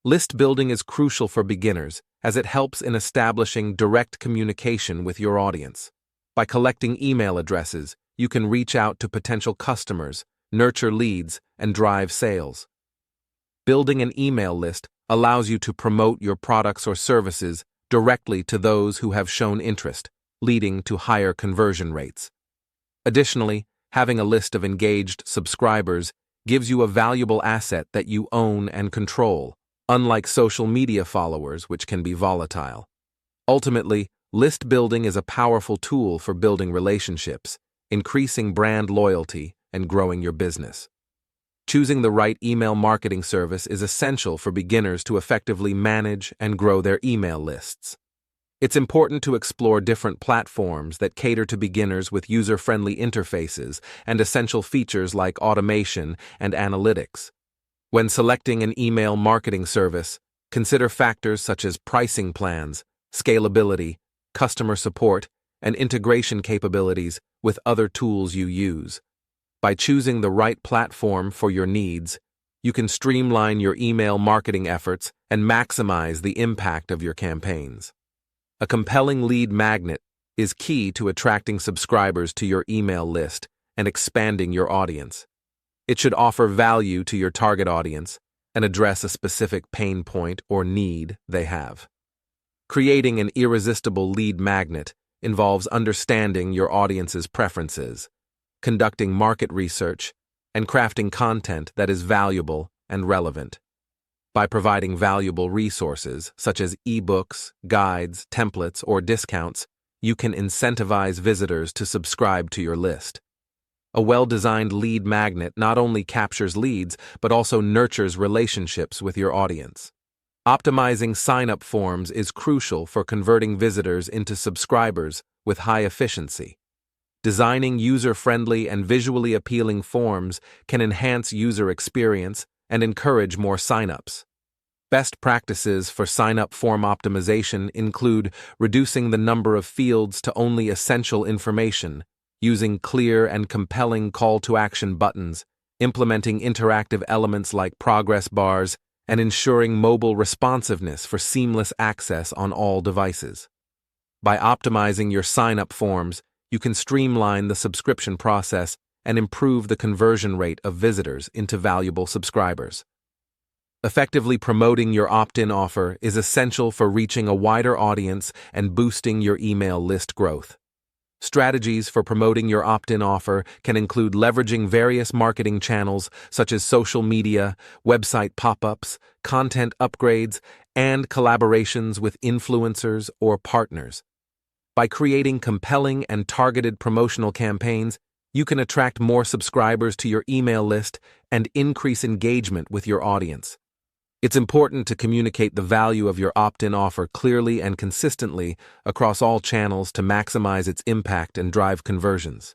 List building is crucial for beginners as it helps in establishing direct communication with your audience. By collecting email addresses, you can reach out to potential customers, nurture leads, and drive sales. Building an email list allows you to promote your products or services directly to those who have shown interest, leading to higher conversion rates. Additionally, having a list of engaged subscribers gives you a valuable asset that you own and control, unlike social media followers, which can be volatile. Ultimately, list building is a powerful tool for building relationships, increasing brand loyalty, and growing your business. Choosing the right email marketing service is essential for beginners to effectively manage and grow their email lists. It's important to explore different platforms that cater to beginners with user-friendly interfaces and essential features like automation and analytics. When selecting an email marketing service, consider factors such as pricing plans, scalability, customer support, and integration capabilities with other tools you use. By choosing the right platform for your needs, you can streamline your email marketing efforts and maximize the impact of your campaigns. A compelling lead magnet is key to attracting subscribers to your email list and expanding your audience. It should offer value to your target audience and address a specific pain point or need they have. Creating an irresistible lead magnet involves understanding your audience's preferences, conducting market research, and crafting content that is valuable and relevant. By providing valuable resources such as ebooks, guides, templates, or discounts, you can incentivize visitors to subscribe to your list. A well-designed lead magnet not only captures leads, but also nurtures relationships with your audience. Optimizing sign-up forms is crucial for converting visitors into subscribers with high efficiency. Designing user-friendly and visually appealing forms can enhance user experience and encourage more sign-ups. Best practices for sign-up form optimization include reducing the number of fields to only essential information, using clear and compelling call-to-action buttons, implementing interactive elements like progress bars, and ensuring mobile responsiveness for seamless access on all devices. By optimizing your sign-up forms, you can streamline the subscription process and improve the conversion rate of visitors into valuable subscribers. Effectively promoting your opt-in offer is essential for reaching a wider audience and boosting your email list growth. Strategies for promoting your opt-in offer can include leveraging various marketing channels such as social media, website pop-ups, content upgrades, and collaborations with influencers or partners. By creating compelling and targeted promotional campaigns, you can attract more subscribers to your email list and increase engagement with your audience. It's important to communicate the value of your opt-in offer clearly and consistently across all channels to maximize its impact and drive conversions.